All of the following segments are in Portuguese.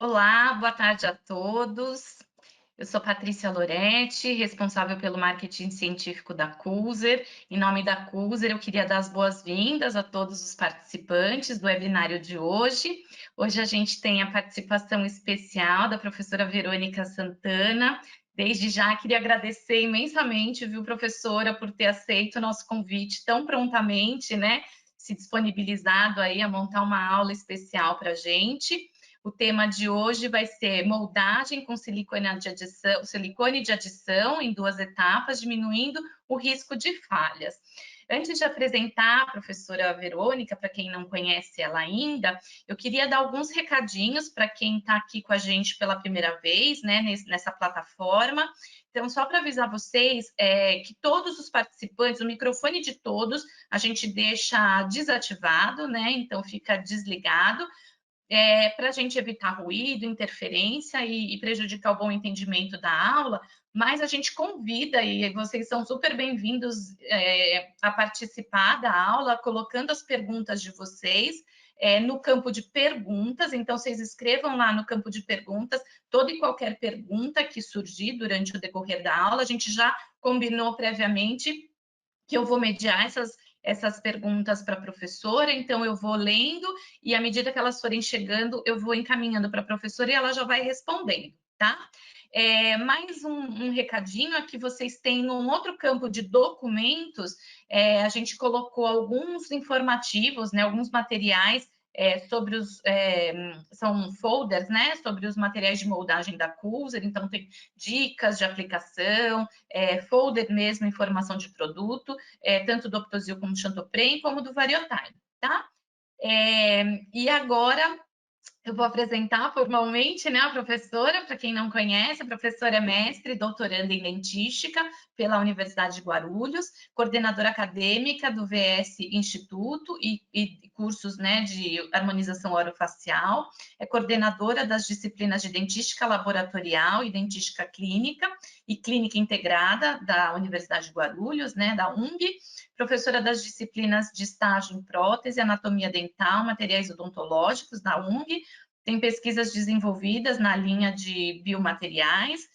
Olá, boa tarde a todos. Eu sou Patrícia Loretti, responsável pelo marketing científico da Cuser. Em nome da Cuser, eu queria dar as boas-vindas a todos os participantes do webinário de hoje. Hoje a gente tem a participação especial da professora Verônica Santana. Desde já, queria agradecer imensamente, viu, professora, por ter aceito o nosso convite tão prontamente, né? Se disponibilizado aí a montar uma aula especial para a gente. O tema de hoje vai ser moldagem com silicone de adição em 2 etapas, diminuindo o risco de falhas. Antes de apresentar a professora Verônica, para quem não conhece ela ainda, eu queria dar alguns recadinhos para quem está aqui com a gente pela primeira vez, né, nessa plataforma. Então, só para avisar vocês que todos os participantes, o microfone de todos, a gente deixa desativado, né? Então, fica desligado para a gente evitar ruído, interferência e prejudicar o bom entendimento da aula, mas a gente convida, e vocês são super bem-vindos a participar da aula, colocando as perguntas de vocês no campo de perguntas, então vocês escrevam lá no campo de perguntas toda e qualquer pergunta que surgir durante o decorrer da aula, a gente já combinou previamente que eu vou mediar essas perguntas para a professora, então eu vou lendo e à medida que elas forem chegando, eu vou encaminhando para a professora e ela já vai respondendo, tá? Mais um recadinho aqui, vocês têm um outro campo de documentos, a gente colocou alguns informativos, né, alguns materiais sobre são folders, né, sobre os materiais de moldagem da Cuser, então tem dicas de aplicação, folder mesmo, informação de produto, tanto do Optosil como do Chantopren, como do Variotime, tá? E agora eu vou apresentar formalmente, né, a professora, para quem não conhece, a professora é mestre, doutoranda em dentística pela Universidade de Guarulhos, coordenadora acadêmica do VS Instituto e cursos, né, de harmonização orofacial, é coordenadora das disciplinas de dentística laboratorial e dentística clínica e clínica integrada da Universidade de Guarulhos, né, da UNG, professora das disciplinas de estágio em prótese, anatomia dental, materiais odontológicos da UNG, tem pesquisas desenvolvidas na linha de biomateriais,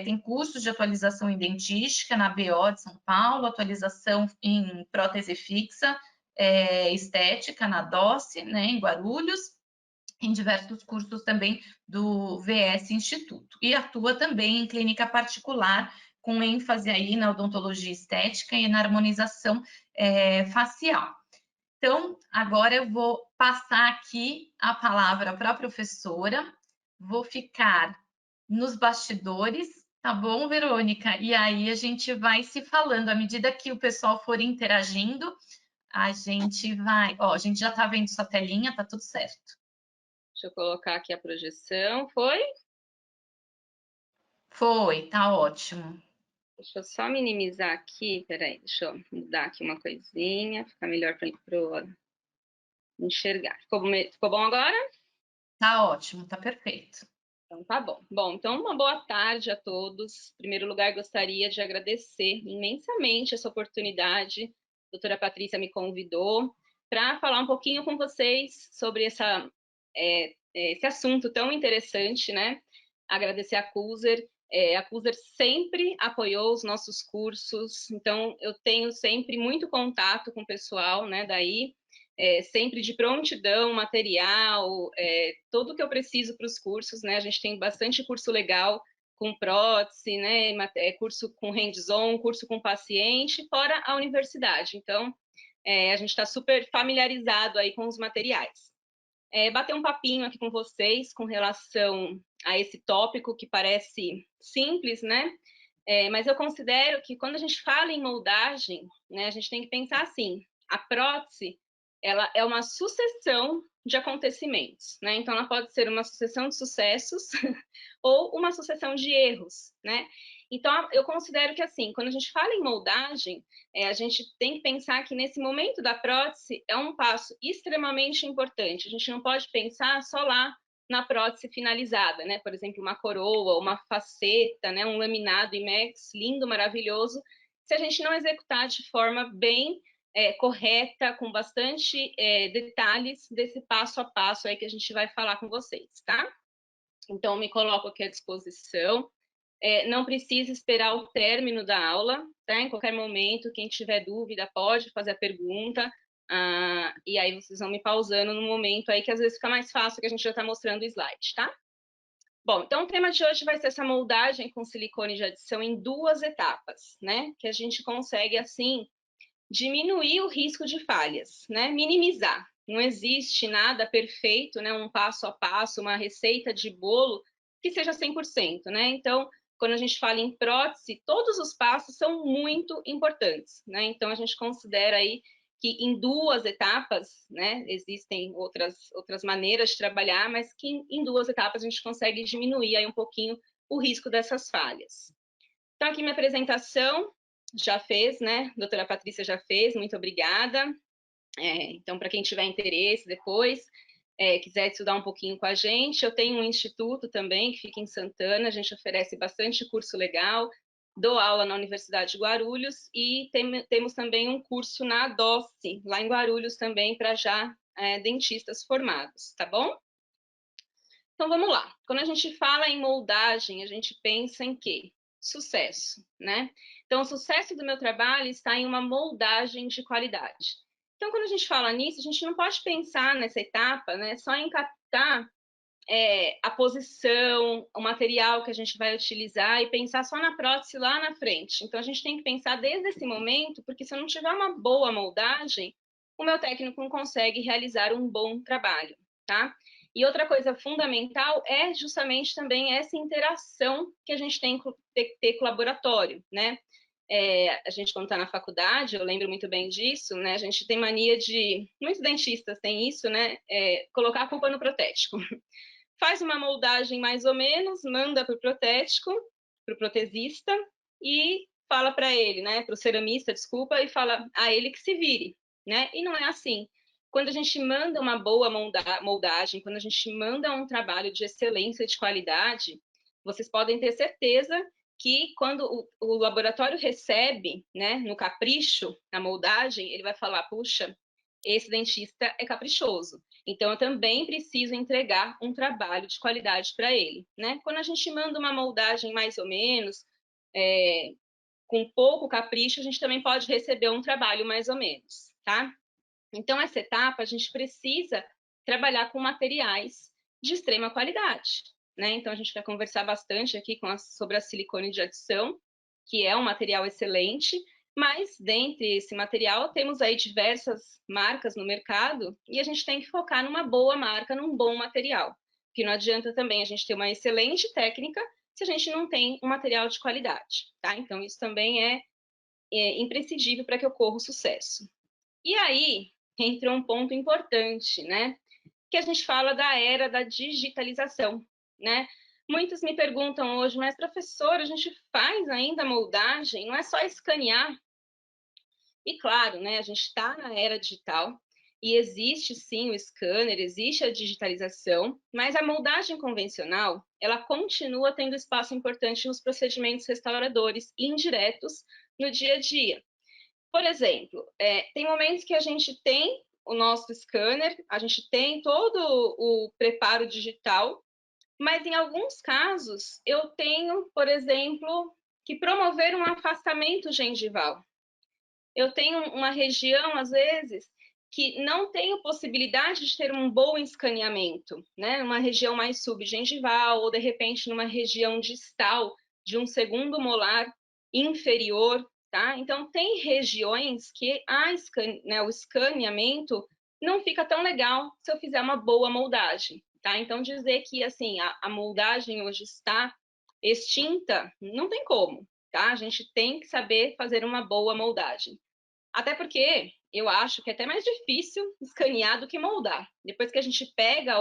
tem cursos de atualização em dentística na BO de São Paulo, atualização em prótese fixa, estética na DOCE, né, em Guarulhos, em diversos cursos também do VS Instituto. E atua também em clínica particular, com ênfase aí na odontologia estética e na harmonização facial. Então, agora eu vou passar aqui a palavra para a professora, vou ficar nos bastidores, tá bom, Verônica? E aí a gente vai se falando, à medida que o pessoal for interagindo, a gente vai. Ó, a gente já está vendo sua telinha, tá tudo certo. Deixa eu colocar aqui a projeção. Foi? Foi, tá ótimo. Deixa eu só minimizar aqui. Peraí, deixa eu mudar aqui uma coisinha. Ficar melhor para enxergar. Ficou bom agora? Tá ótimo, tá perfeito. Então tá bom. Bom, então uma boa tarde a todos. Em primeiro lugar, gostaria de agradecer imensamente essa oportunidade. A doutora Patrícia me convidou para falar um pouquinho com vocês sobre esse assunto tão interessante, né? Agradecer a Cuser. A Cuser sempre apoiou os nossos cursos, então eu tenho sempre muito contato com o pessoal, né, daí, sempre de prontidão, material, tudo que eu preciso para os cursos, né, a gente tem bastante curso legal com prótese, né, curso com hands-on, curso com paciente, fora a universidade, então a gente está super familiarizado aí com os materiais. Bater um papinho aqui com vocês com relação a esse tópico que parece simples, né? Mas eu considero que quando a gente fala em moldagem, né, a gente tem que pensar assim: a prótese ela é uma sucessão de acontecimentos, né? Então ela pode ser uma sucessão de sucessos ou uma sucessão de erros, né? Então eu considero que assim, quando a gente fala em moldagem, a gente tem que pensar que nesse momento da prótese é um passo extremamente importante. A gente não pode pensar só lá na prótese finalizada, né? Por exemplo, uma coroa, uma faceta, né? Um laminado IMEX lindo, maravilhoso. Se a gente não executar de forma bem correta, com bastante detalhes desse passo a passo aí que a gente vai falar com vocês, tá? Então, me coloco aqui à disposição. Não precisa esperar o término da aula, tá? Em qualquer momento, quem tiver dúvida pode fazer a pergunta, e aí vocês vão me pausando no momento aí que às vezes fica mais fácil, que a gente já está mostrando o slide, tá? Bom, então o tema de hoje vai ser essa moldagem com silicone de adição em 2 etapas, né? Que a gente consegue, assim, diminuir o risco de falhas, né? Minimizar. Não existe nada perfeito, né? Um passo a passo, uma receita de bolo que seja 100%, né? Então, quando a gente fala em prótese, todos os passos são muito importantes, né? Então, a gente considera aí que em 2 etapas, né? Existem outras maneiras de trabalhar, mas que em 2 etapas a gente consegue diminuir aí um pouquinho o risco dessas falhas. Então, aqui minha apresentação já fez, né? A doutora Patrícia já fez, muito obrigada. Então, para quem tiver interesse depois, quiser estudar um pouquinho com a gente, eu tenho um instituto também, que fica em Santana, a gente oferece bastante curso legal, dou aula na Universidade de Guarulhos e temos também um curso na DOSCE, lá em Guarulhos também, para já dentistas formados, tá bom? Então vamos lá. Quando a gente fala em moldagem, a gente pensa em quê? Sucesso, né? Então, o sucesso do meu trabalho está em uma moldagem de qualidade. Então, quando a gente fala nisso, a gente não pode pensar nessa etapa, né, só em captar a posição, o material que a gente vai utilizar e pensar só na prótese lá na frente. Então, a gente tem que pensar desde esse momento, porque se eu não tiver uma boa moldagem, o meu técnico não consegue realizar um bom trabalho, tá? E outra coisa fundamental é justamente também essa interação que a gente tem que ter com o laboratório, né? A gente, quando está na faculdade, eu lembro muito bem disso, né? A gente tem mania de, muitos dentistas têm isso, né? Colocar a culpa no protético. Faz uma moldagem mais ou menos, manda para o protético, para o protesista, e fala para ele, né? Para o ceramista, desculpa, e fala a ele que se vire, né? E não é assim. Quando a gente manda uma boa moldagem, quando a gente manda um trabalho de excelência, de qualidade, vocês podem ter certeza que quando o laboratório recebe, né, no capricho, a moldagem, ele vai falar, puxa, esse dentista é caprichoso. Então, eu também preciso entregar um trabalho de qualidade para ele, né? Quando a gente manda uma moldagem mais ou menos, com pouco capricho, a gente também pode receber um trabalho mais ou menos, tá? Então, essa etapa, a gente precisa trabalhar com materiais de extrema qualidade, né? Então, a gente vai conversar bastante aqui sobre a silicone de adição, que é um material excelente, mas dentre esse material temos aí diversas marcas no mercado e a gente tem que focar numa boa marca, num bom material. Que não adianta também a gente ter uma excelente técnica se a gente não tem um material de qualidade, tá? Então, isso também é imprescindível para que ocorra o sucesso. E aí entra um ponto importante, né? Que a gente fala da era da digitalização, né? Muitos me perguntam hoje, mas professor, a gente faz ainda moldagem? Não é só escanear? E claro, né? A gente está na era digital e existe sim o scanner, existe a digitalização, mas a moldagem convencional, ela continua tendo espaço importante nos procedimentos restauradores e indiretos no dia a dia. Por exemplo, tem momentos que a gente tem o nosso scanner, a gente tem todo o preparo digital, mas em alguns casos eu tenho, por exemplo, que promover um afastamento gengival. Eu tenho uma região, às vezes, que não tenho possibilidade de ter um bom escaneamento, né? Uma região mais subgengival, ou de repente numa região distal de um segundo molar inferior, tá? Então, tem regiões que o escaneamento não fica tão legal se eu fizer uma boa moldagem, tá? Então, dizer que, assim, a moldagem hoje está extinta, não tem como, tá? A gente tem que saber fazer uma boa moldagem. Até porque eu acho que é até mais difícil escanear do que moldar. Depois que a gente pega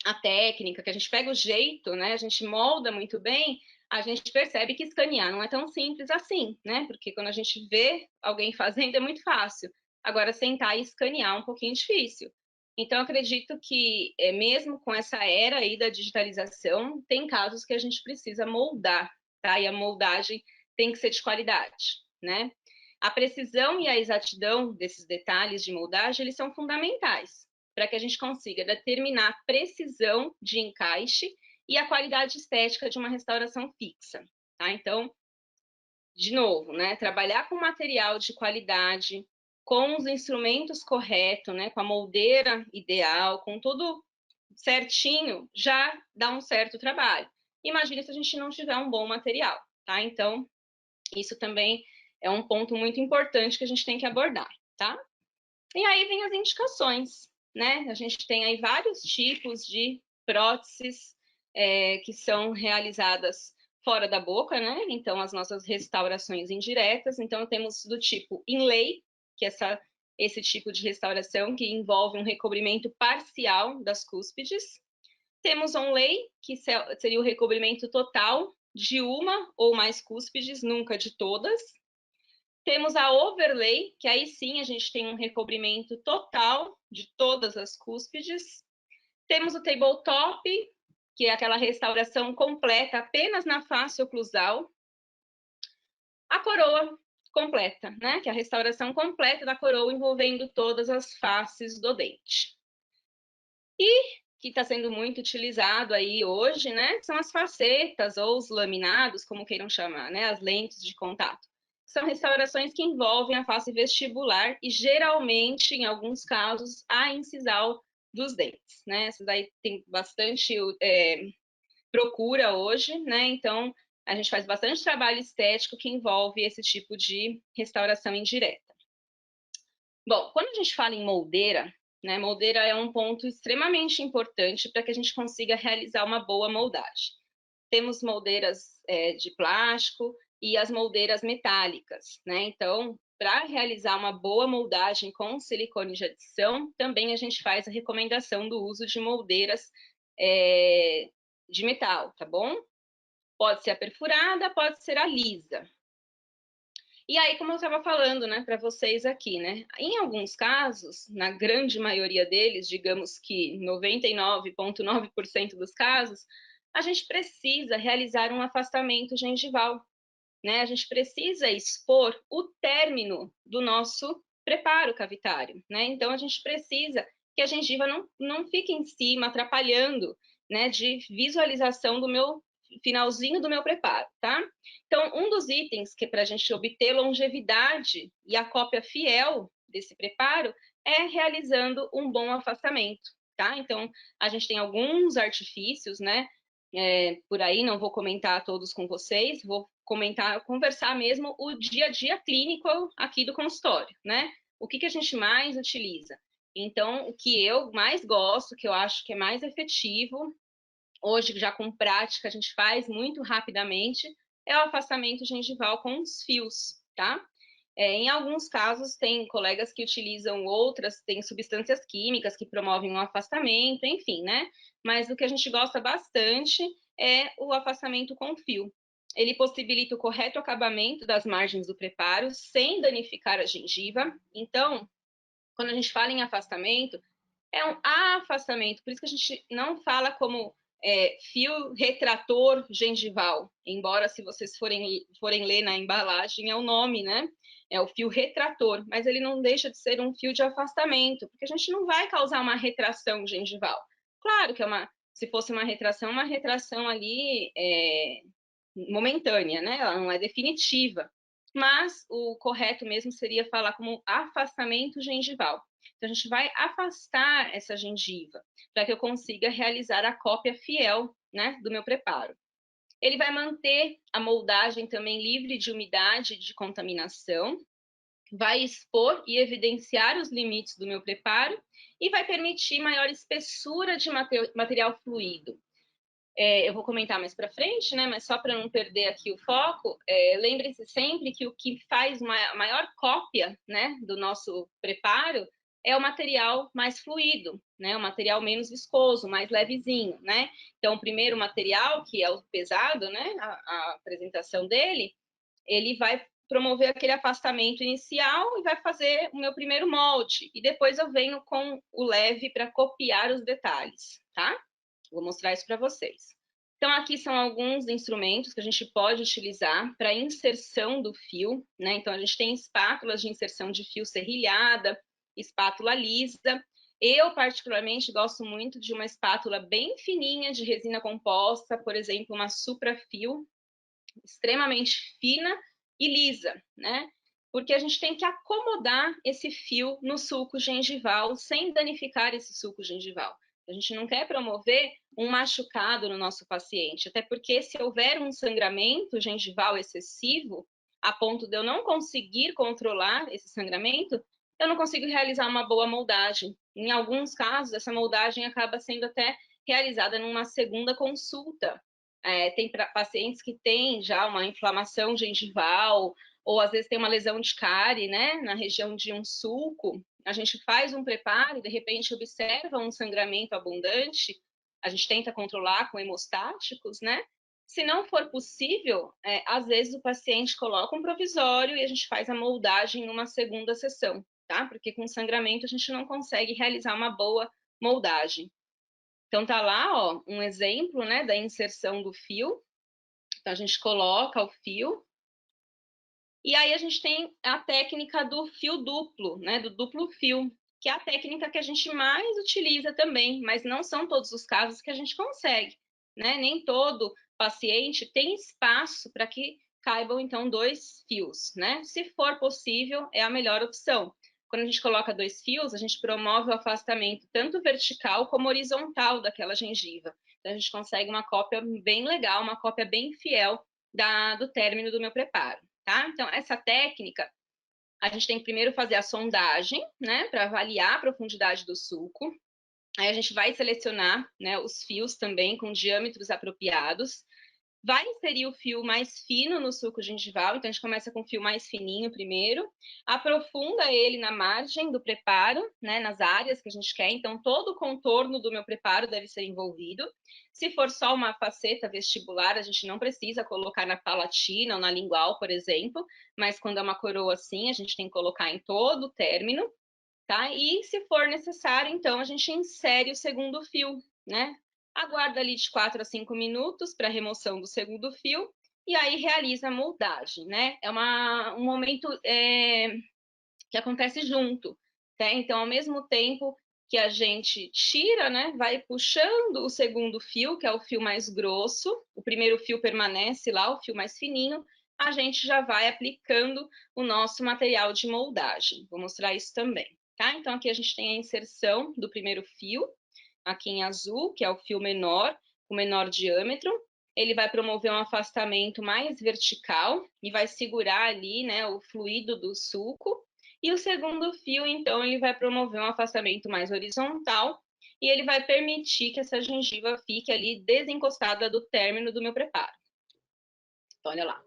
a técnica, que a gente pega o jeito, né? A gente molda muito bem, a gente percebe que escanear não é tão simples assim, né? Porque quando a gente vê alguém fazendo é muito fácil. Agora, sentar e escanear é um pouquinho difícil. Então, acredito que, mesmo com essa era aí da digitalização, tem casos que a gente precisa moldar, tá? E a moldagem tem que ser de qualidade, né? A precisão e a exatidão desses detalhes de moldagem, eles são fundamentais para que a gente consiga determinar a precisão de encaixe e a qualidade estética de uma restauração fixa, tá? Então, de novo, né, trabalhar com material de qualidade, com os instrumentos corretos, né, com a moldeira ideal, com tudo certinho, já dá um certo trabalho. Imagina se a gente não tiver um bom material, tá? Então, isso também é um ponto muito importante que a gente tem que abordar, tá? E aí vem as indicações, né? A gente tem aí vários tipos de próteses que são realizadas fora da boca, né? Então, as nossas restaurações indiretas. Então, temos do tipo inlay, que é esse tipo de restauração que envolve um recobrimento parcial das cúspides. Temos onlay, que seria o recobrimento total de uma ou mais cúspides, nunca de todas. Temos a overlay, que aí sim a gente tem um recobrimento total de todas as cúspides. Temos o tabletop, que é aquela restauração completa apenas na face oclusal. A coroa completa, né? Que é a restauração completa da coroa envolvendo todas as faces do dente. E que está sendo muito utilizado aí hoje, né? São as facetas ou os laminados, como queiram chamar, né? As lentes de contato. São restaurações que envolvem a face vestibular e geralmente, em alguns casos, a incisal dos dentes, né? Essas aí tem bastante procura hoje, né? Então, a gente faz bastante trabalho estético que envolve esse tipo de restauração indireta. Bom, quando a gente fala em moldeira, né, moldeira é um ponto extremamente importante para que a gente consiga realizar uma boa moldagem. Temos moldeiras de plástico e as moldeiras metálicas, né? Então, para realizar uma boa moldagem com silicone de adição, também a gente faz a recomendação do uso de moldeiras de metal, tá bom? Pode ser a perfurada, pode ser a lisa. E aí, como eu estava falando, né, para vocês aqui, né, em alguns casos, na grande maioria deles, digamos que 99,9% dos casos, a gente precisa realizar um afastamento gengival, né? A gente precisa expor o término do nosso preparo cavitário, né? Então, a gente precisa que a gengiva não fique em cima, atrapalhando, né, de visualização do meu finalzinho do meu preparo, tá? Então, um dos itens que para a gente obter longevidade e a cópia fiel desse preparo é realizando um bom afastamento, tá? Então, a gente tem alguns artifícios, né? Por aí, não vou comentar todos com vocês, vou conversar mesmo o dia a dia clínico aqui do consultório, né? O que a gente mais utiliza? Então, o que eu mais gosto, que eu acho que é mais efetivo, hoje já com prática a gente faz muito rapidamente, é o afastamento gengival com os fios, tá? Em alguns casos, tem colegas que utilizam outras, tem substâncias químicas que promovem um afastamento, enfim, né? Mas o que a gente gosta bastante é o afastamento com fio. Ele possibilita o correto acabamento das margens do preparo sem danificar a gengiva. Então, quando a gente fala em afastamento, é um afastamento, por isso que a gente não fala como fio retrator gengival, embora se vocês forem ler na embalagem é o nome, né? É o fio retrator, mas ele não deixa de ser um fio de afastamento, porque a gente não vai causar uma retração gengival. Claro que se fosse uma retração ali momentânea, né? Ela não é definitiva. Mas o correto mesmo seria falar como afastamento gengival. Então, a gente vai afastar essa gengiva para que eu consiga realizar a cópia fiel, né, do meu preparo. Ele vai manter a moldagem também livre de umidade e de contaminação, vai expor e evidenciar os limites do meu preparo e vai permitir maior espessura de material fluido. Eu vou comentar mais para frente, né? Mas só para não perder aqui o foco, lembre-se sempre que o que faz uma maior cópia, né, do nosso preparo é o material mais fluido, né? O material menos viscoso, mais levezinho, né? Então, o primeiro material, que é o pesado, né? A apresentação dele, ele vai promover aquele afastamento inicial e vai fazer o meu primeiro molde. E depois eu venho com o leve para copiar os detalhes, tá? Vou mostrar isso para vocês. Então, aqui são alguns instrumentos que a gente pode utilizar para inserção do fio, né? Então, a gente tem espátulas de inserção de fio serrilhada, espátula lisa. Eu, particularmente, gosto muito de uma espátula bem fininha de resina composta, por exemplo, uma Suprafil, extremamente fina e lisa, né? Porque a gente tem que acomodar esse fio no sulco gengival sem danificar esse sulco gengival. A gente não quer promover um machucado no nosso paciente, até porque se houver um sangramento gengival excessivo, a ponto de eu não conseguir controlar esse sangramento, eu não consigo realizar uma boa moldagem. Em alguns casos, essa moldagem acaba sendo até realizada numa segunda consulta. Tem pacientes que têm já uma inflamação gengival, ou às vezes tem uma lesão de cárie, né, na região de um sulco. A gente faz um preparo e de repente observa um sangramento abundante, a gente tenta controlar com hemostáticos, né? Se não for possível, às vezes o paciente coloca um provisório e a gente faz a moldagem numa segunda sessão, tá? Porque com sangramento a gente não consegue realizar uma boa moldagem. Então tá lá, ó, um exemplo, né, da inserção do fio. Então a gente coloca o fio e aí a gente tem a técnica do fio duplo, né, do duplo fio, que é a técnica que a gente mais utiliza também, mas não são todos os casos que a gente consegue, né? Nem todo paciente tem espaço para que caibam então 2 fios, né? Se for possível, é a melhor opção. Quando a gente coloca 2 fios, a gente promove o afastamento tanto vertical como horizontal daquela gengiva. Então a gente consegue uma cópia bem legal, uma cópia bem fiel do término do meu preparo. Tá? Então, essa técnica, a gente tem que primeiro fazer a sondagem, né, para avaliar a profundidade do sulco. Aí a gente vai selecionar, né, os fios também com diâmetros apropriados. Vai inserir o fio mais fino no sulco gengival, então a gente começa com o fio mais fininho primeiro, aprofunda ele na margem do preparo, né, nas áreas que a gente quer, então todo o contorno do meu preparo deve ser envolvido. Se for só uma faceta vestibular, a gente não precisa colocar na palatina ou na lingual, por exemplo, mas quando é uma coroa assim, a gente tem que colocar em todo o término, tá? E se for necessário, então a gente insere o segundo fio, né? Aguarda ali de 4 a 5 minutos para remoção do segundo fio e aí realiza a moldagem, né? É um momento que acontece junto, tá? Então, ao mesmo tempo que a gente tira, né, vai puxando o segundo fio, que é o fio mais grosso, o primeiro fio permanece lá, o fio mais fininho, a gente já vai aplicando o nosso material de moldagem. Vou mostrar isso também, tá? Então, aqui a gente tem a inserção do primeiro fio, aqui em azul, que é o fio menor, com menor diâmetro. Ele vai promover um afastamento mais vertical e vai segurar ali, né, o fluido do sulco. E o segundo fio, então, ele vai promover um afastamento mais horizontal e ele vai permitir que essa gengiva fique ali desencostada do término do meu preparo. Então, olha lá.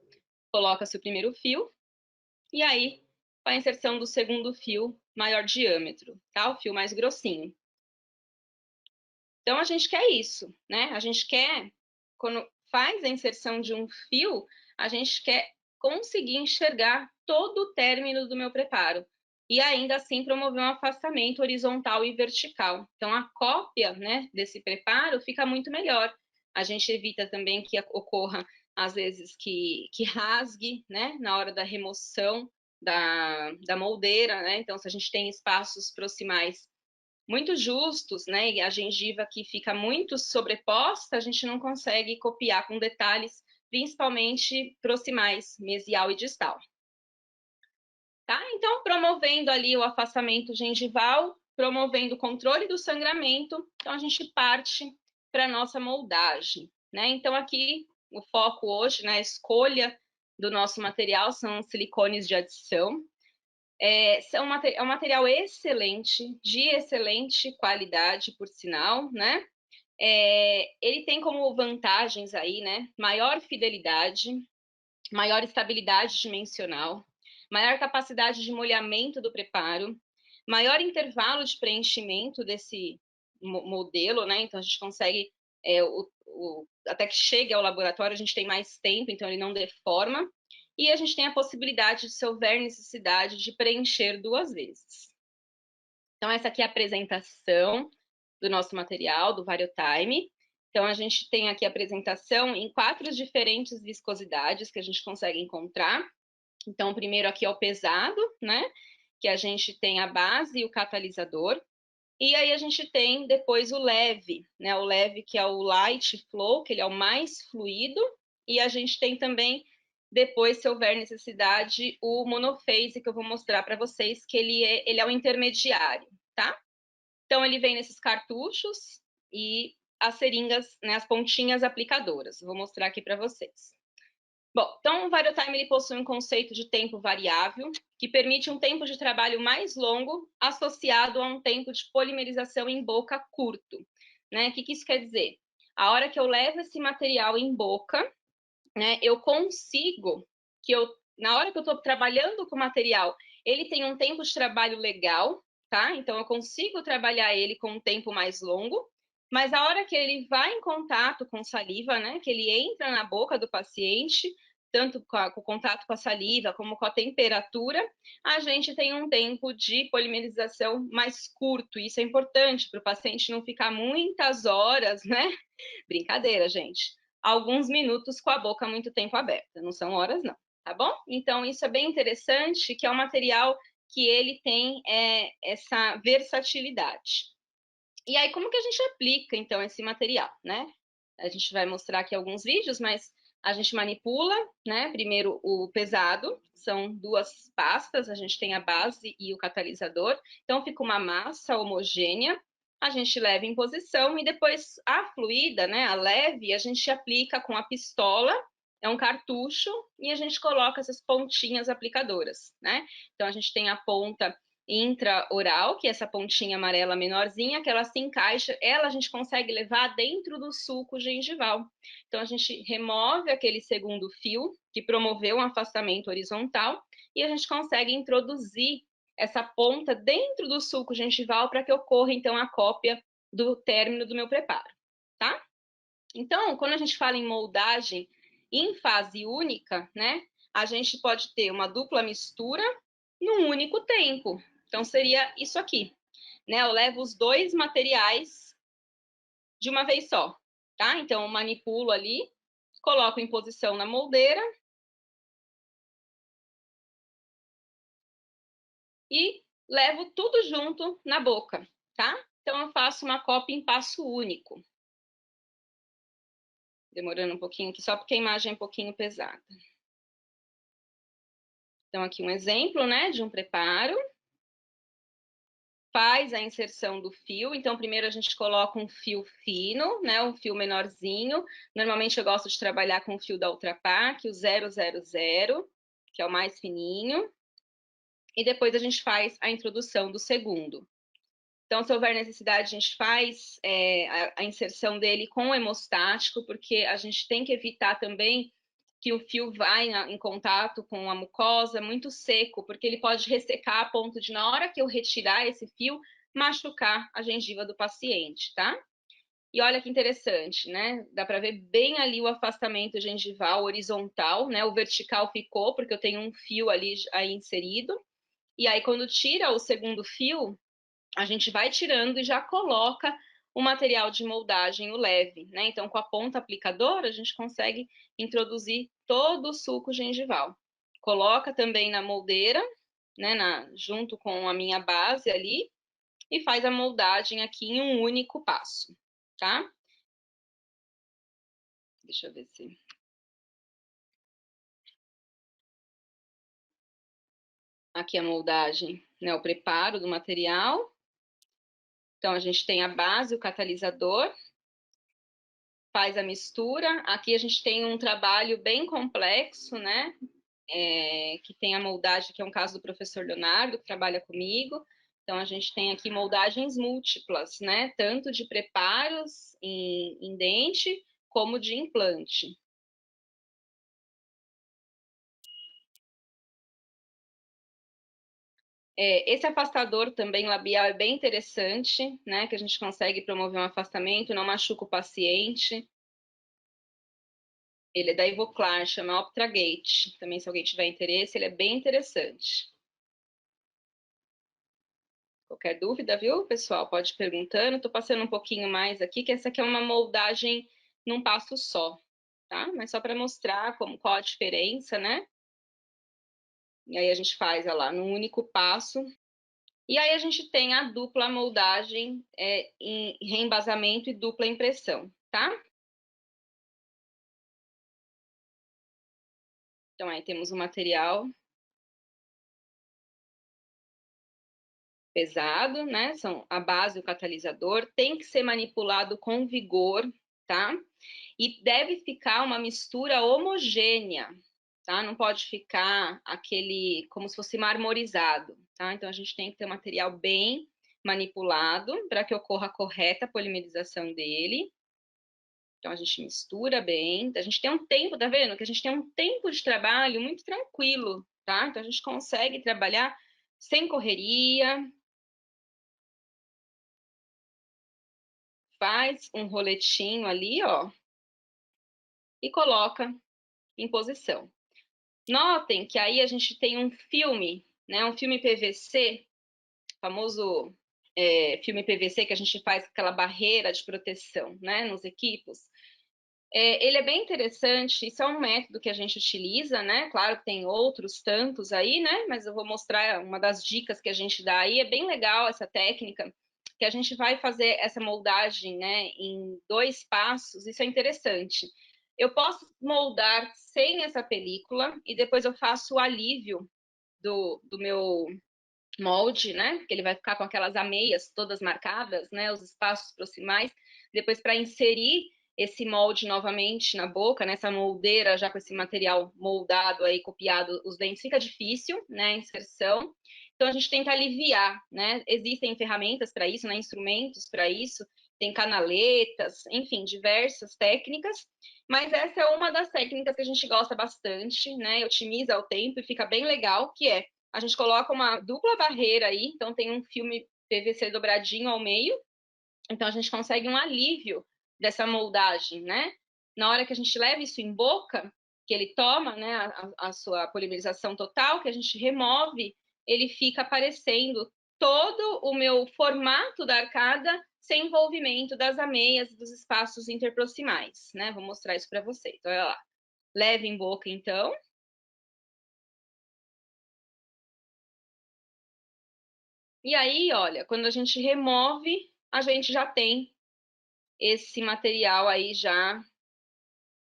Coloca-se o primeiro fio e aí a inserção do segundo fio maior diâmetro, tá? O fio mais grossinho. Então, a gente quer isso, né? A gente quer, quando faz a inserção de um fio, a gente quer conseguir enxergar todo o término do meu preparo e ainda assim promover um afastamento horizontal e vertical. Então, a cópia, né, desse preparo fica muito melhor. A gente evita também que ocorra, às vezes, que rasgue, né, na hora da remoção da moldeira, né? Então, se a gente tem espaços proximais muito justos, né, e a gengiva que fica muito sobreposta, a gente não consegue copiar com detalhes, principalmente proximais, mesial e distal. Tá? Então, promovendo ali o afastamento gengival, promovendo o controle do sangramento, então a gente parte para a nossa moldagem, né? Então, aqui, o foco hoje, né, a escolha do nosso material são silicones de adição, é um material excelente, de excelente qualidade, por sinal, né? Ele tem como vantagens aí, né? Maior fidelidade, maior estabilidade dimensional, maior capacidade de molhamento do preparo, maior intervalo de preenchimento desse modelo, né? Então a gente consegue até que chegue ao laboratório, a gente tem mais tempo, então ele não deforma. E a gente tem a possibilidade, se houver necessidade, de preencher 2 vezes. Então, essa aqui é a apresentação do nosso material, do VarioTime. Então, a gente tem aqui a apresentação em 4 diferentes viscosidades que a gente consegue encontrar. Então, o primeiro aqui é o pesado, né? Que a gente tem a base e o catalisador. E aí a gente tem depois o leve, né? O leve que é o light flow, que ele é o mais fluido, e a gente tem também depois, se houver necessidade, o monophase, que eu vou mostrar para vocês, que ele é o intermediário, tá? Então ele vem nesses cartuchos e as seringas, né, as pontinhas aplicadoras. Vou mostrar aqui para vocês. Bom, então o VarioTime ele possui um conceito de tempo variável, que permite um tempo de trabalho mais longo associado a um tempo de polimerização em boca curto. Né? O que isso quer dizer? A hora que eu levo esse material em boca, né, eu consigo na hora que eu estou trabalhando com o material, ele tem um tempo de trabalho legal, tá? Então eu consigo trabalhar ele com um tempo mais longo, mas a hora que ele vai em contato com saliva, né, que ele entra na boca do paciente, tanto com o contato com a saliva como com a temperatura, a gente tem um tempo de polimerização mais curto. Isso é importante para o paciente não ficar muitas horas, né? Brincadeira, gente. Alguns minutos com a boca muito tempo aberta, não são horas não, tá bom? Então isso é bem interessante, que é um material que ele tem essa versatilidade. E aí como que a gente aplica então esse material, né? A gente vai mostrar aqui alguns vídeos, mas a gente manipula, né? Primeiro o pesado, são duas pastas, a gente tem a base e o catalisador, então fica uma massa homogênea. A gente leva em posição e depois a fluida, né, a leve, a gente aplica com a pistola, é um cartucho, e a gente coloca essas pontinhas aplicadoras, né? Então a gente tem a ponta intraoral, que é essa pontinha amarela menorzinha, que ela se encaixa, ela a gente consegue levar dentro do sulco gengival. Então a gente remove aquele segundo fio que promoveu um afastamento horizontal e a gente consegue introduzir essa ponta dentro do sulco gengival para que ocorra então a cópia do término do meu preparo, tá? Então, quando a gente fala em moldagem em fase única, né, a gente pode ter uma dupla mistura num único tempo. Então, seria isso aqui, né? Eu levo os dois materiais de uma vez só, tá? Então, eu manipulo ali, coloco em posição na moldeira e levo tudo junto na boca, tá? Então, eu faço uma cópia em passo único. Demorando um pouquinho aqui, só porque a imagem é um pouquinho pesada. Então, aqui um exemplo, né, de um preparo. Faz a inserção do fio. Então, primeiro a gente coloca um fio fino, né, um fio menorzinho. Normalmente eu gosto de trabalhar com o fio da Ultrapac, o 000, que é o mais fininho. E depois a gente faz a introdução do segundo. Então, se houver necessidade, a gente faz a inserção dele com o hemostático, porque a gente tem que evitar também que o fio vai em contato com a mucosa muito seco, porque ele pode ressecar a ponto de, na hora que eu retirar esse fio, machucar a gengiva do paciente, tá? E olha que interessante, né? Dá para ver bem ali o afastamento gengival horizontal, né? O vertical ficou, porque eu tenho um fio ali aí inserido. E aí, quando tira o segundo fio, a gente vai tirando e já coloca o material de moldagem, o leve, né? Então, com a ponta aplicadora, a gente consegue introduzir todo o suco gengival. Coloca também na moldeira, né, junto com a minha base ali, e faz a moldagem aqui em um único passo, tá? Deixa eu ver se... Aqui a moldagem, né, o preparo do material. Então, a gente tem a base, o catalisador, faz a mistura. Aqui a gente tem um trabalho bem complexo, né? Que tem a moldagem, que é um caso do professor Leonardo, que trabalha comigo. Então, a gente tem aqui moldagens múltiplas, né? Tanto de preparos em dente, como de implante. Esse afastador também labial é bem interessante, né? Que a gente consegue promover um afastamento, não machuca o paciente. Ele é da Ivoclar, chama Optragate. Também, se alguém tiver interesse, ele é bem interessante. Qualquer dúvida, viu, pessoal? Pode ir perguntando. Estou passando um pouquinho mais aqui, que essa aqui é uma moldagem num passo só, tá? Mas só para mostrar qual a diferença, né? E aí a gente faz, olha lá, num único passo, E aí a gente tem a dupla moldagem em reembasamento e dupla impressão, tá? Então aí temos o material pesado, né? São a base e o catalisador, tem que ser manipulado com vigor, tá? E deve ficar uma mistura homogênea, tá? Não pode ficar aquele como se fosse marmorizado, tá? Então a gente tem que ter um material bem manipulado para que ocorra a correta polimerização dele. Então a gente mistura bem, a gente tem um tempo, tá vendo? Que a gente tem um tempo de trabalho muito tranquilo, tá? Então a gente consegue trabalhar sem correria, faz um roletinho ali, ó, e coloca em posição. Notem que aí a gente tem um filme, né? Um filme PVC, famoso filme PVC que a gente faz aquela barreira de proteção, né? Nos equipos. Ele é bem interessante, isso é um método que a gente utiliza, né? Claro que tem outros tantos aí, né? Mas eu vou mostrar uma das dicas que a gente dá aí. É bem legal essa técnica, que a gente vai fazer essa moldagem, né, em 2 passos. Isso é interessante. Eu posso moldar sem essa película e depois eu faço o alívio do meu molde, né? Porque ele vai ficar com aquelas ameias todas marcadas, né? Os espaços proximais. Depois, para inserir esse molde novamente na boca, nessa moldeira, já com esse material moldado aí, copiado, os dentes, fica difícil, né? A inserção. Então, a gente tenta aliviar, né? Existem ferramentas para isso, né? Instrumentos para isso, tem canaletas, enfim, diversas técnicas. Mas essa é uma das técnicas que a gente gosta bastante, né? Otimiza o tempo e fica bem legal, que é a gente coloca uma dupla barreira aí, então tem um filme PVC dobradinho ao meio, então a gente consegue um alívio dessa moldagem, né? Na hora que a gente leva isso em boca, que ele toma, né, a sua polimerização total, que a gente remove, ele fica aparecendo todo o meu formato da arcada sem envolvimento das ameias e dos espaços interproximais, né? Vou mostrar isso para vocês. Olha lá. Leve em boca, então. E aí, olha, quando a gente remove, a gente já tem esse material aí já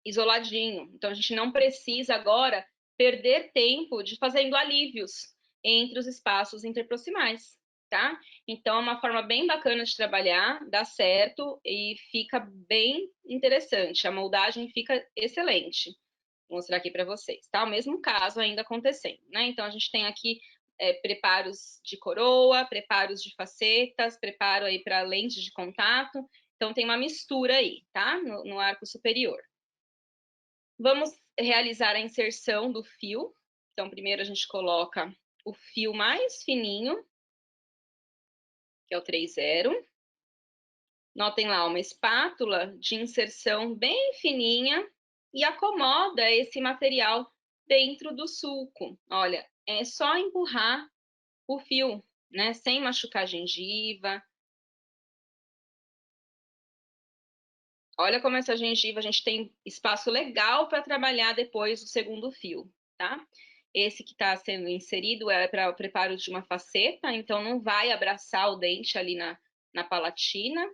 isoladinho. Então, a gente não precisa agora perder tempo de fazendo alívios entre os espaços interproximais, tá? Então, é uma forma bem bacana de trabalhar, dá certo e fica bem interessante. A moldagem fica excelente. Vou mostrar aqui para vocês, tá? O mesmo caso ainda acontecendo, né? Então, a gente tem aqui preparos de coroa, preparos de facetas, preparo aí para lentes de contato. Então, tem uma mistura aí, tá? No arco superior. Vamos realizar a inserção do fio. Então, primeiro a gente coloca o fio mais fininho, que é o 3/0. Notem lá uma espátula de inserção bem fininha e acomoda esse material dentro do sulco. Olha, é só empurrar o fio, né? Sem machucar a gengiva. Olha como essa gengiva, a gente tem espaço legal para trabalhar depois o segundo fio, tá? Esse que está sendo inserido é para o preparo de uma faceta, então não vai abraçar o dente ali na palatina.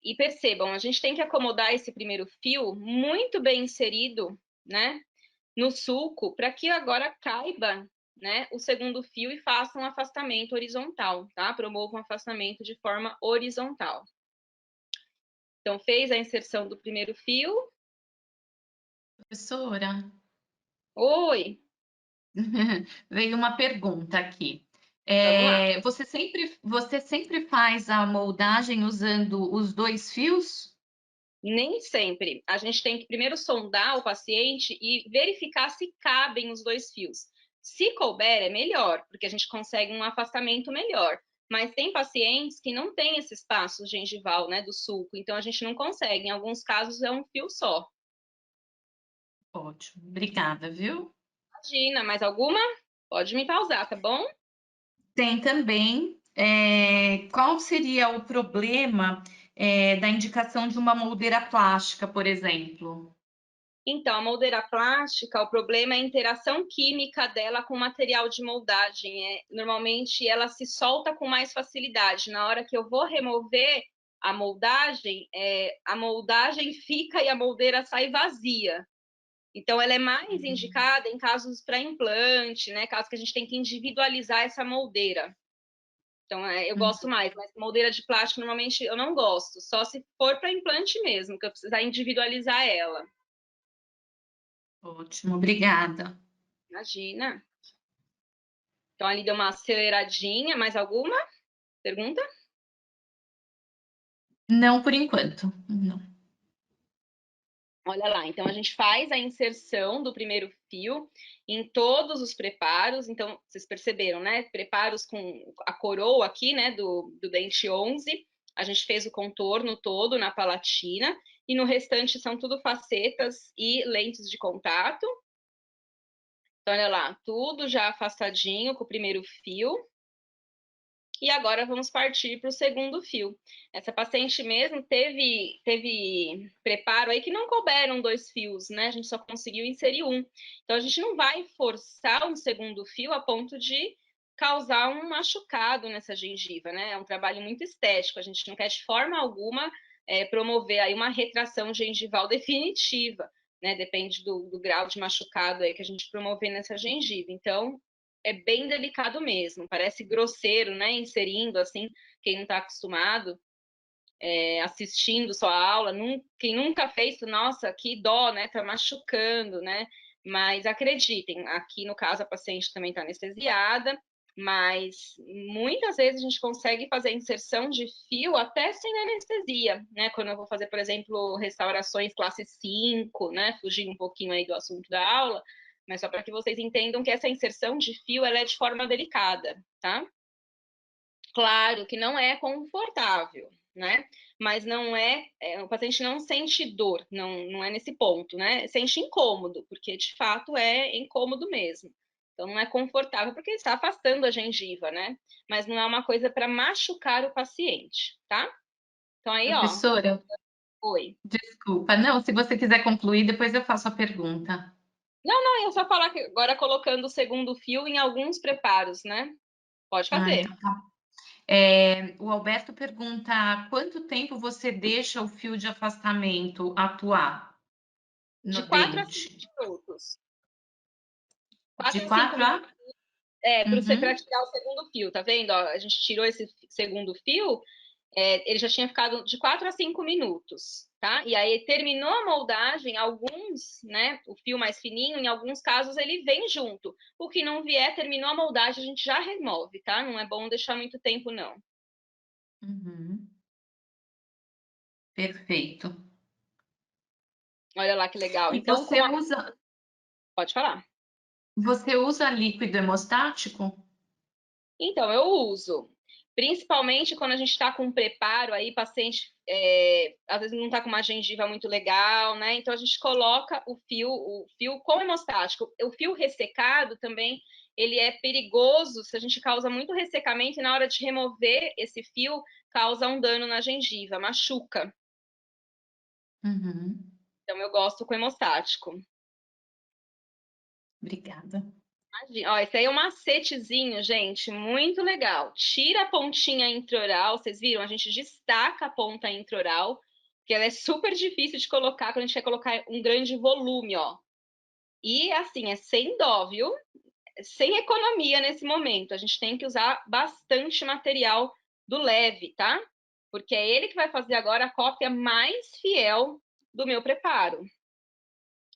E percebam, a gente tem que acomodar esse primeiro fio muito bem inserido, né, no sulco, para que agora caiba, né, o segundo fio e faça um afastamento horizontal, tá? Promova um afastamento de forma horizontal. Então, fez a inserção do primeiro fio. Professora, Oi, veio uma pergunta aqui. vamos lá. Você sempre faz a moldagem usando os 2 fios? Nem sempre. A gente tem que primeiro sondar o paciente e verificar se cabem os 2 fios. Se couber, é melhor, porque a gente consegue um afastamento melhor. Mas tem pacientes que não têm esse espaço gengival, né, do sulco, então a gente não consegue. Em alguns casos é um fio só. Ótimo, obrigada, viu? Imagina, mais alguma? Pode me pausar, tá bom? Tem também, qual seria o problema, da indicação de uma moldeira plástica, por exemplo? Então, a moldeira plástica, o problema é a interação química dela com o material de moldagem. Normalmente, ela se solta com mais facilidade. Na hora que eu vou remover a moldagem fica e a moldeira sai vazia. Então, ela é mais indicada em casos para implante, né? Caso que a gente tem que individualizar essa moldeira. Então, eu gosto mais, mas moldeira de plástico, normalmente, eu não gosto. Só se for para implante mesmo, que eu precisar individualizar ela. Ótimo, obrigada. Imagina. Então, ali deu uma aceleradinha. Mais alguma pergunta? Não por enquanto, não. Olha lá, então a gente faz a inserção do primeiro fio em todos os preparos. Então, vocês perceberam, né? Preparos com a coroa aqui, né? Do dente 11. A gente fez o contorno todo na palatina. E no restante são tudo facetas e lentes de contato. Então, olha lá, tudo já afastadinho com o primeiro fio. E agora vamos partir para o segundo fio. Essa paciente mesmo teve preparo aí que não couberam 2 fios, né? A gente só conseguiu inserir um. Então, a gente não vai forçar um segundo fio a ponto de causar um machucado nessa gengiva, né? É um trabalho muito estético. A gente não quer de forma alguma promover aí uma retração gengival definitiva, né? Depende do grau de machucado aí que a gente promover nessa gengiva. Então, é bem delicado mesmo, parece grosseiro, né? Inserindo assim, quem não está acostumado, assistindo sua aula, quem nunca fez, nossa, que dó, né? Tá machucando, né? Mas acreditem, aqui no caso a paciente também está anestesiada, mas muitas vezes a gente consegue fazer a inserção de fio até sem anestesia, né? Quando eu vou fazer, por exemplo, restaurações classe 5, né? Fugir um pouquinho aí do assunto da aula, mas só para que vocês entendam que essa inserção de fio ela é de forma delicada, tá? Claro que não é confortável, né? Mas não o paciente não sente dor, não é nesse ponto, né? Sente incômodo, porque de fato é incômodo mesmo. Então não é confortável porque está afastando a gengiva, né? Mas não é uma coisa para machucar o paciente, tá? Então aí, ó, Professora, oi. desculpa. Não, se você quiser concluir, depois eu faço a pergunta. Não, eu só falar que agora colocando o segundo fio em alguns preparos, né? Pode Ah, fazer. então tá. O Alberto pergunta: quanto tempo você deixa o fio de afastamento atuar De no 4 a 5 dente? minutos. De 4 a 5 4 a? minutos para Uhum, tirar o segundo fio, tá vendo? Ó, a gente tirou esse segundo fio, ele já tinha ficado de 4 a 5 minutos, tá? E aí terminou a moldagem, alguns, né? O fio mais fininho, em alguns casos ele vem junto. O que não vier, terminou a moldagem, a gente já remove, tá? Não é bom deixar muito tempo, não. uhum. Perfeito. Olha lá que legal. E Então, pode falar. você usa líquido hemostático? Então, eu uso. Principalmente quando a gente está com um preparo aí, paciente às vezes não está com uma gengiva muito legal, né? Então a gente coloca o fio com hemostático. O fio ressecado também, ele é perigoso se a gente causa muito ressecamento e na hora de remover esse fio, causa um dano na gengiva, machuca. Uhum. Então eu gosto com hemostático. Obrigada. Ó, esse aí é um macetezinho, gente, muito legal. Tira a pontinha intraoral, vocês viram? A gente destaca a ponta intraoral, que ela é super difícil de colocar quando a gente quer colocar um grande volume, ó. E assim, é sem dó, viu? Sem economia nesse momento. A gente tem que usar bastante material do leve, tá? Porque é ele que vai fazer agora a cópia mais fiel do meu preparo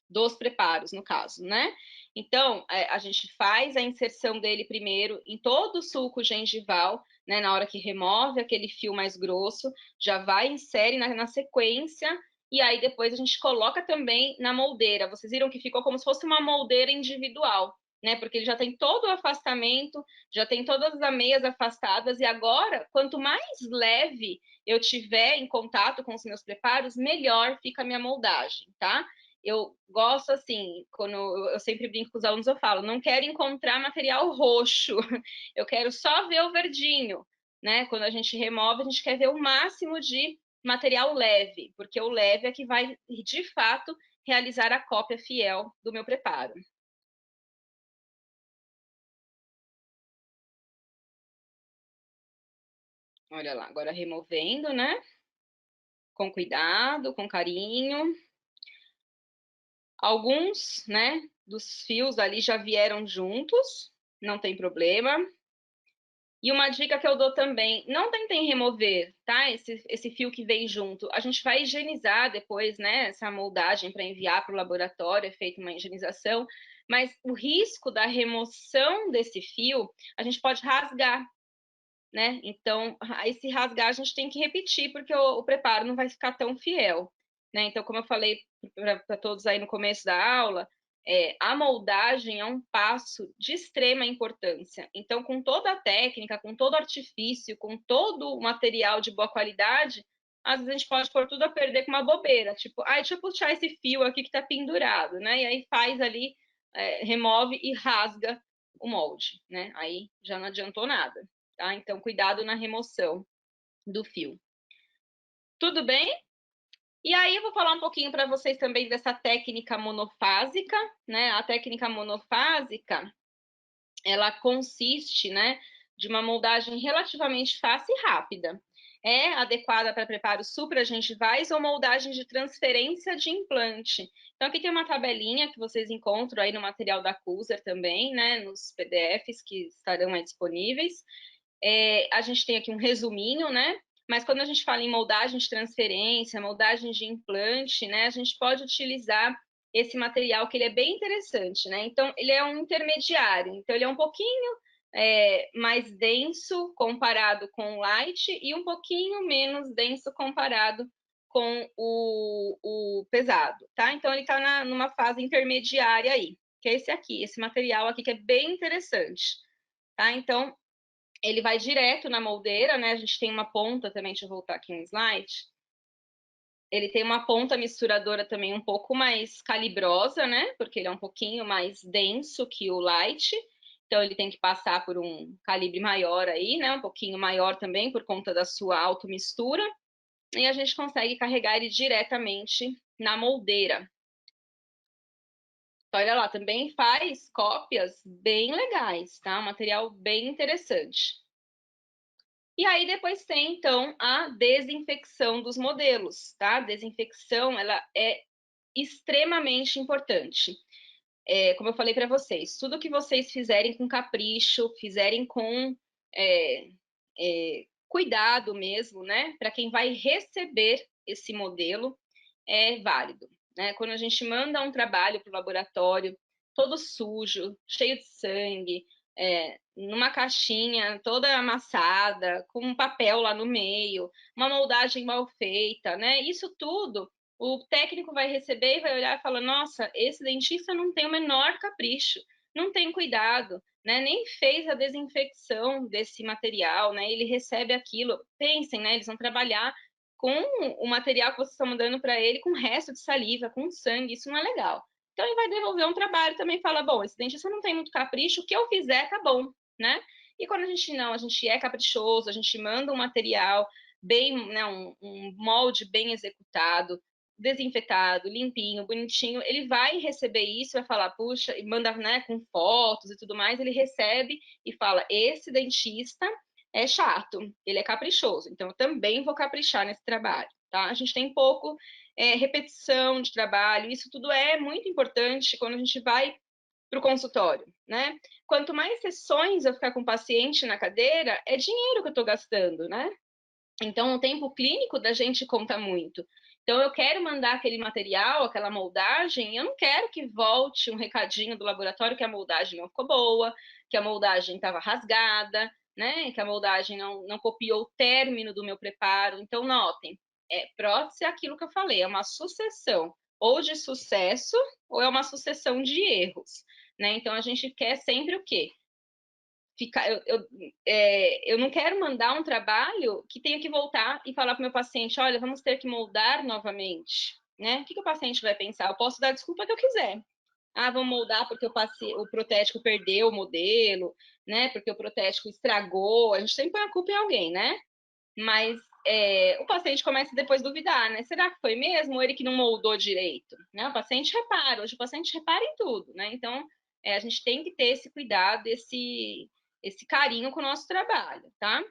dos preparos, no caso, né? Então, a gente faz a inserção dele primeiro em todo o sulco gengival, né? Na hora que remove aquele fio mais grosso, já vai, insere na sequência, e aí depois a gente coloca também na moldeira. Vocês viram que ficou como se fosse uma moldeira individual, né? Porque ele já tem todo o afastamento, já tem todas as ameias afastadas, e agora, quanto mais leve eu tiver em contato com os meus preparos, melhor fica a minha moldagem, tá? Eu gosto assim, quando eu sempre brinco com os alunos, eu falo, não quero encontrar material roxo, eu quero só ver o verdinho, né? Quando a gente remove, a gente quer ver o máximo de material leve, porque o leve é que vai, de fato, realizar a cópia fiel do meu preparo. Olha lá, agora removendo, né? Com cuidado, com carinho. Alguns, né, dos fios ali já vieram juntos, não tem problema. E uma dica que eu dou também, não tentem remover, tá? Esse fio que vem junto. A gente vai higienizar depois, né? Essa moldagem para enviar para o laboratório, é feita uma higienização. Mas o risco da remoção desse fio, a gente pode rasgar, né? Então, esse rasgar a gente tem que repetir, porque o preparo não vai ficar tão fiel, né? Então, como eu falei para todos aí no começo da aula, a moldagem é um passo de extrema importância. Então, com toda a técnica, com todo o artifício, com todo o material de boa qualidade, às vezes a gente pode pôr tudo a perder com uma bobeira, tipo, deixa eu puxar esse fio aqui que está pendurado, né? E aí faz ali, remove e rasga o molde, né? Aí já não adiantou nada. Tá? Então, cuidado na remoção do fio. Tudo bem? E aí, eu vou falar um pouquinho para vocês também dessa técnica monofásica, né? A técnica monofásica, ela consiste, né, de uma moldagem relativamente fácil e rápida. É adequada para preparos supragengivais ou moldagem de transferência de implante. Então, aqui tem uma tabelinha que vocês encontram aí no material da Cuser também, né, nos PDFs que estarão aí disponíveis. A gente tem aqui um resuminho, né? Mas quando a gente fala em moldagem de transferência, moldagem de implante, né? A gente pode utilizar esse material que ele é bem interessante, né? Então, ele é um intermediário. Então, ele é um pouquinho mais denso comparado com o light e um pouquinho menos denso comparado com o pesado, tá? Então, ele está numa fase intermediária aí, que é esse aqui, esse material aqui que é bem interessante, tá? Então, ele vai direto na moldeira, né? A gente tem uma ponta também, deixa eu voltar aqui no slide. Ele tem uma ponta misturadora também um pouco mais calibrosa, né? Porque ele é um pouquinho mais denso que o light. Então, ele tem que passar por um calibre maior aí, né? Um pouquinho maior também, por conta da sua automistura. E a gente consegue carregar ele diretamente na moldeira. Então, olha lá, também faz cópias bem legais, tá? Um material bem interessante. E aí depois tem, então, a desinfecção dos modelos, tá? A desinfecção, ela é extremamente importante. Como eu falei para vocês, tudo que vocês fizerem com capricho, fizerem com cuidado mesmo, né? Para quem vai receber esse modelo, é válido, né? Quando a gente manda um trabalho para o laboratório todo sujo, cheio de sangue, numa caixinha toda amassada, com um papel lá no meio, uma moldagem mal feita, né? Isso tudo o técnico vai receber e vai olhar e falar: nossa, esse dentista não tem o menor capricho, não tem cuidado, né? Nem fez a desinfecção desse material, né? Ele recebe aquilo. Pensem, né? Eles vão trabalhar com o material que vocês estão mandando para ele com resto de saliva, com sangue, isso não é legal. Então ele vai devolver um trabalho também, fala: bom, esse dentista não tem muito capricho, o que eu fizer tá bom, né? E quando a gente é caprichoso, a gente manda um material bem, né, um molde bem executado, desinfetado, limpinho, bonitinho, ele vai receber isso, vai falar, puxa, e manda, né, com fotos e tudo mais, ele recebe e fala: esse dentista é chato, ele é caprichoso, então eu também vou caprichar nesse trabalho, tá? A gente tem pouco repetição de trabalho, isso tudo é muito importante quando a gente vai para o consultório, né? Quanto mais sessões eu ficar com o paciente na cadeira, é dinheiro que eu estou gastando, né? Então, o tempo clínico da gente conta muito. Então, eu quero mandar aquele material, aquela moldagem, eu não quero que volte um recadinho do laboratório que a moldagem não ficou boa, que a moldagem estava rasgada, né? Que a moldagem não copiou o término do meu preparo. Então, notem, prótese é aquilo que eu falei, é uma sucessão ou de sucesso ou é uma sucessão de erros, né? Então, a gente quer sempre o quê? Eu não quero mandar um trabalho que tenha que voltar e falar para o meu paciente: olha, vamos ter que moldar novamente, né? O que o paciente vai pensar? Eu posso dar a desculpa que eu quiser. Vamos moldar porque o protético perdeu o modelo, né? Porque o protético estragou. A gente sempre põe a culpa em alguém, né? Mas o paciente começa depois a duvidar, né? Será que foi mesmo? Ou ele que não moldou direito? Né? O paciente repara, hoje o paciente repara em tudo, né? Então, a gente tem que ter esse cuidado, esse carinho com o nosso trabalho, tá?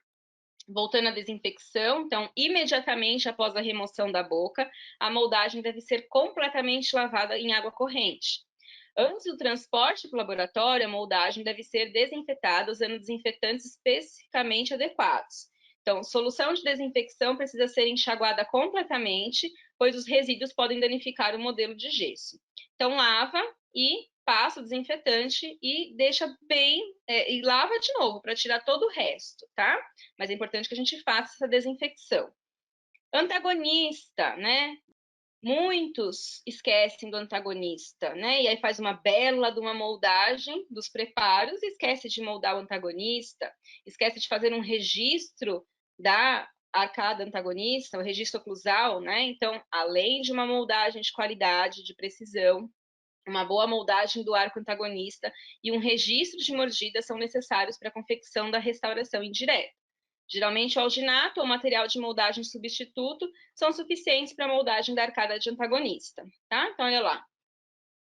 Voltando à desinfecção, então, imediatamente após a remoção da boca, a moldagem deve ser completamente lavada em água corrente. Antes do transporte para o laboratório, a moldagem deve ser desinfetada usando desinfetantes especificamente adequados. Então, solução de desinfecção precisa ser enxaguada completamente, pois os resíduos podem danificar o modelo de gesso. Então, lava e passa o desinfetante e deixa bem, e lava de novo para tirar todo o resto, tá? Mas é importante que a gente faça essa desinfecção. Antagonista, né? Muitos esquecem do antagonista, né? E aí faz uma bela de uma moldagem dos preparos e esquece de moldar o antagonista, esquece de fazer um registro da arcada antagonista, o registro oclusal, né? Então, além de uma moldagem de qualidade, de precisão, uma boa moldagem do arco antagonista e um registro de mordida são necessários para a confecção da restauração indireta. Geralmente, o alginato ou material de moldagem substituto são suficientes para a moldagem da arcada de antagonista, tá? Então, olha lá.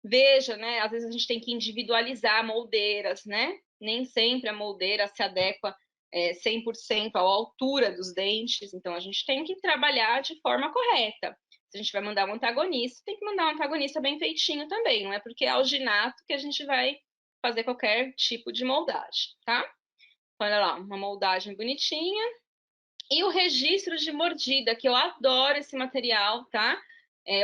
Veja, né? Às vezes a gente tem que individualizar moldeiras, né? Nem sempre a moldeira se adequa 100% à altura dos dentes, então a gente tem que trabalhar de forma correta. Se a gente vai mandar um antagonista, tem que mandar um antagonista bem feitinho também, não é porque é alginato que a gente vai fazer qualquer tipo de moldagem, tá? Olha lá, uma moldagem bonitinha. E o registro de mordida, que eu adoro esse material, tá?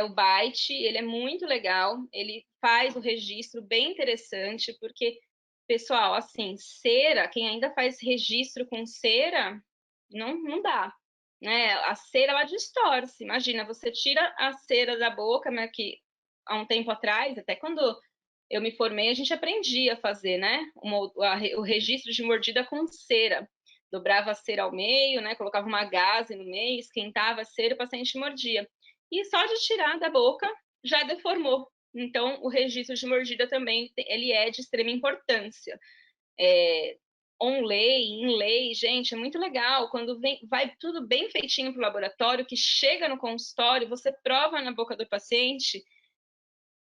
O Byte, ele é muito legal, ele faz o registro bem interessante, porque, pessoal, assim, cera, quem ainda faz registro com cera, não dá, né? A cera, ela distorce, imagina, você tira a cera da boca, né, que há um tempo atrás, até quando eu me formei, a gente aprendia a fazer, né, o registro de mordida com cera. Dobrava a cera ao meio, né, colocava uma gaze no meio, esquentava a cera e o paciente mordia. E só de tirar da boca já deformou. Então, o registro de mordida também ele é de extrema importância. On-lay, in-lay, gente, é muito legal. Quando vai tudo bem feitinho para o laboratório, que chega no consultório, você prova na boca do paciente,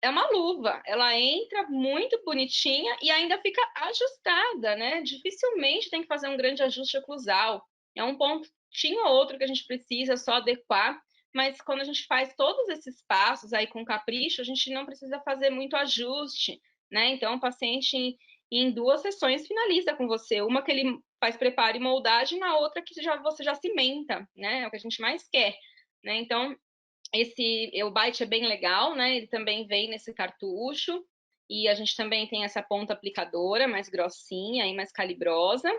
é uma luva, ela entra muito bonitinha e ainda fica ajustada, né? Dificilmente tem que fazer um grande ajuste oclusal. É um pontinho ou outro que a gente precisa só adequar, mas quando a gente faz todos esses passos aí com capricho, a gente não precisa fazer muito ajuste, né? Então, o paciente em 2 sessões finaliza com você, uma que ele faz preparo e moldagem, na outra que você já cimenta, né? É o que a gente mais quer, né? Então, o Byte é bem legal, né? Ele também vem nesse cartucho. E a gente também tem essa ponta aplicadora, mais grossinha e mais calibrosa.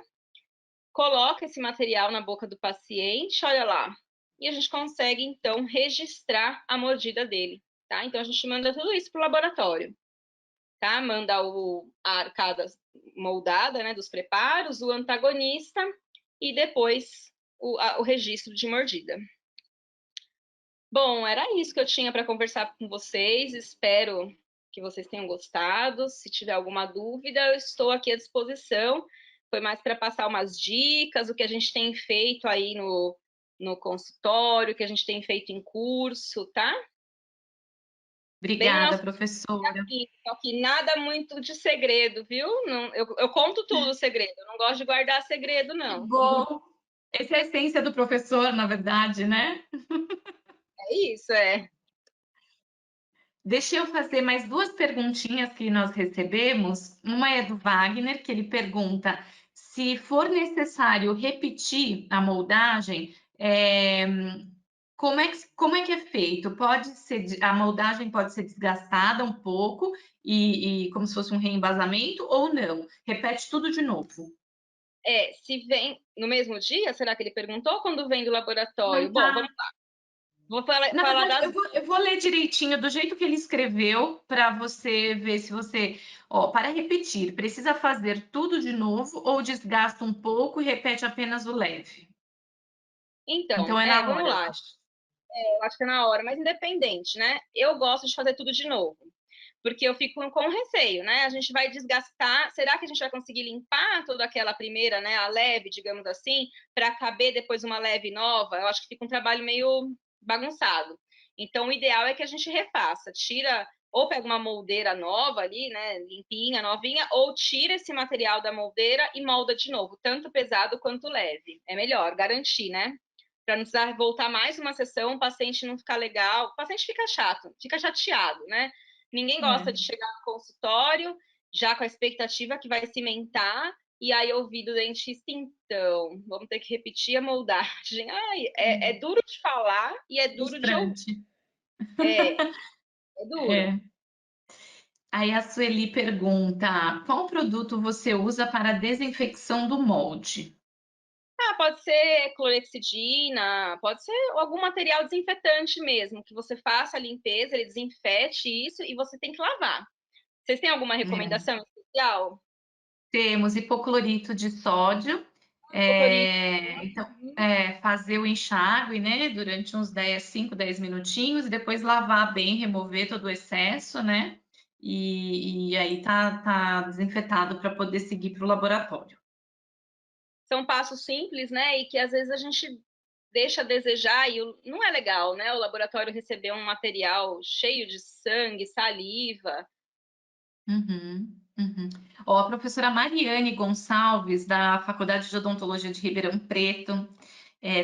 Coloca esse material na boca do paciente, olha lá. E a gente consegue, então, registrar a mordida dele, tá? Então, a gente manda tudo isso para o laboratório, tá? Manda a arcada moldada, né, dos preparos, o antagonista e depois o registro de mordida. Bom, era isso que eu tinha para conversar com vocês. Espero que vocês tenham gostado. Se tiver alguma dúvida, eu estou aqui à disposição. Foi mais para passar umas dicas, o que a gente tem feito aí no consultório, o que a gente tem feito em curso, tá? Bem no Obrigada, nosso professora. só que nada muito de segredo, viu? Não, eu conto tudo segredo. Eu não gosto de guardar segredo, Que não. bom! Essa é a essência do professor, na verdade, né? É isso, é. Deixa eu fazer mais duas perguntinhas que nós recebemos. Uma é do Wagner, que ele pergunta se for necessário repetir a moldagem, como é que é feito? Pode ser, a moldagem pode ser desgastada um pouco e como se fosse um reembasamento ou não? Repete tudo de novo. Se vem no mesmo dia, será que ele perguntou? Quando vem do laboratório? Não Bom, tá. vou Na falar verdade, das. eu vou ler direitinho do jeito que ele escreveu para você ver se você. Ó, para repetir, precisa fazer tudo de novo ou desgasta um pouco e repete apenas o leve? Então Então, é na vamos hora, eu lá. acho. Eu acho que é na hora, mas independente, né? Eu gosto de fazer tudo de novo. porque eu fico com receio, né? A gente vai desgastar. Será que a gente vai conseguir limpar toda aquela primeira, né? A leve, digamos assim, para caber depois uma leve nova? Eu acho que fica um trabalho meio bagunçado. Então, o ideal é que a gente refaça, tira ou pega uma moldeira nova ali, né, limpinha, novinha, ou tira esse material da moldeira e molda de novo, tanto pesado quanto leve. É melhor, garantir, né? Para não precisar voltar mais uma sessão, o paciente não ficar legal, o paciente fica chato, fica chateado, né? Ninguém gosta de É. chegar no consultório já com a expectativa que vai cimentar e aí ouvir do dentista, então, vamos ter que repetir a moldagem. Ai, é duro de falar e é duro de ouvir. Frustrante. É, é duro. É. Aí a Sueli pergunta: qual produto você usa para a desinfecção do molde? Ah, pode ser clorexidina, pode ser algum material desinfetante mesmo, que você faça a limpeza, ele desinfete isso e você tem que lavar. Vocês têm alguma É. recomendação especial? Temos hipoclorito de sódio. Hipocorite. Então, fazer o enxágue, né, durante uns 5, 10 minutinhos, e depois lavar bem, remover todo o excesso, né? E aí tá desinfetado para poder seguir para o laboratório. São passos simples, né? E que às vezes a gente deixa a desejar e não é legal, né? O laboratório receber um material cheio de sangue, saliva. Uhum, uhum. Ó, a professora Mariane Gonçalves, da Faculdade de Odontologia de Ribeirão Preto,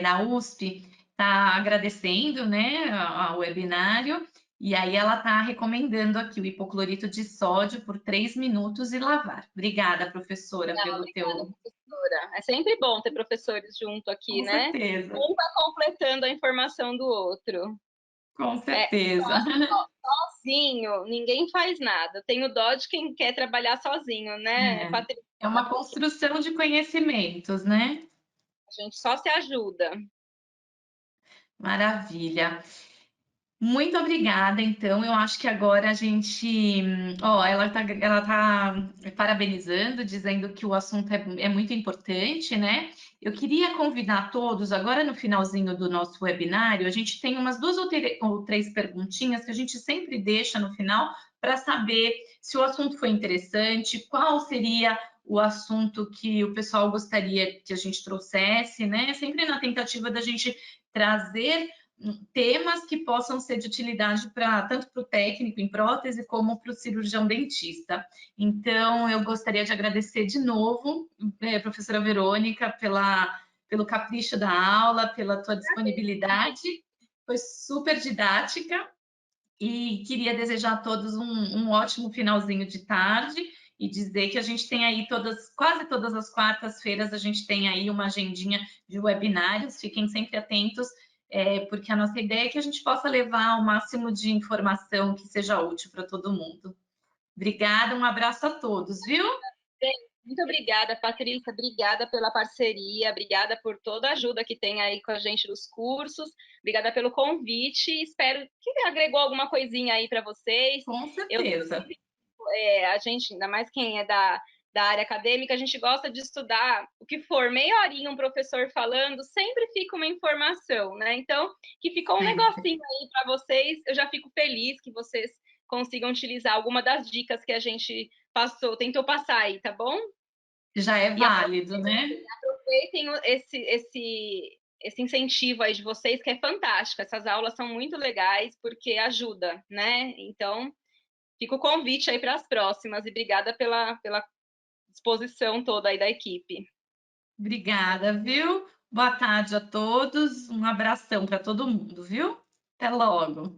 na USP, está agradecendo, né, ao webinário, e aí ela está recomendando aqui o hipoclorito de sódio por 3 minutos e lavar. Obrigada, professora, Não, pelo obrigada, teu... professora. É sempre bom ter professores junto aqui, Com né? certeza, Um vai completando a informação do outro. com É, certeza. sozinho, ninguém faz nada. Tenho dó de quem quer trabalhar sozinho, né, Patrícia? É uma Porque construção de conhecimentos, né? a gente só se ajuda. Maravilha. Muito obrigada, então. Eu acho que agora a gente, ó, ela tá parabenizando, dizendo que o assunto é muito importante, né? Eu queria convidar todos, agora no finalzinho do nosso webinário, a gente tem umas 2 ou 3 perguntinhas que a gente sempre deixa no final para saber se o assunto foi interessante, qual seria o assunto que o pessoal gostaria que a gente trouxesse, né? Sempre na tentativa da gente trazer temas que possam ser de utilidade para tanto para o técnico em prótese como para o cirurgião dentista. Então, eu gostaria de agradecer de novo, professora Verônica, pelo capricho da aula, pela tua disponibilidade. Foi super didática e queria desejar a todos um ótimo finalzinho de tarde e dizer que a gente tem aí quase todas as quartas-feiras, a gente tem aí uma agendinha de webinários, fiquem sempre atentos, porque a nossa ideia é que a gente possa levar o máximo de informação que seja útil para todo mundo. Obrigada, um abraço a todos, viu? Muito obrigada, Patrícia. Obrigada pela parceria, obrigada por toda a ajuda que tem aí com a gente nos cursos. Obrigada pelo convite. Espero que agregou alguma coisinha aí para vocês. Com Eu certeza. a gente, ainda mais quem é da área acadêmica, a gente gosta de estudar o que for, meia horinha um professor falando, sempre fica uma informação, né? Então, que ficou um Sempre. negocinho aí para vocês, eu já fico feliz que vocês consigam utilizar alguma das dicas que a gente passou, tentou passar aí, tá bom? Já é E válido, né? aproveitem esse incentivo aí de vocês, que é fantástico. Essas aulas são muito legais porque ajuda, né? Então, fica o convite aí para as próximas e obrigada pela disposição toda aí da equipe. Obrigada, viu? Boa tarde a todos, um abração para todo mundo, viu? Até logo.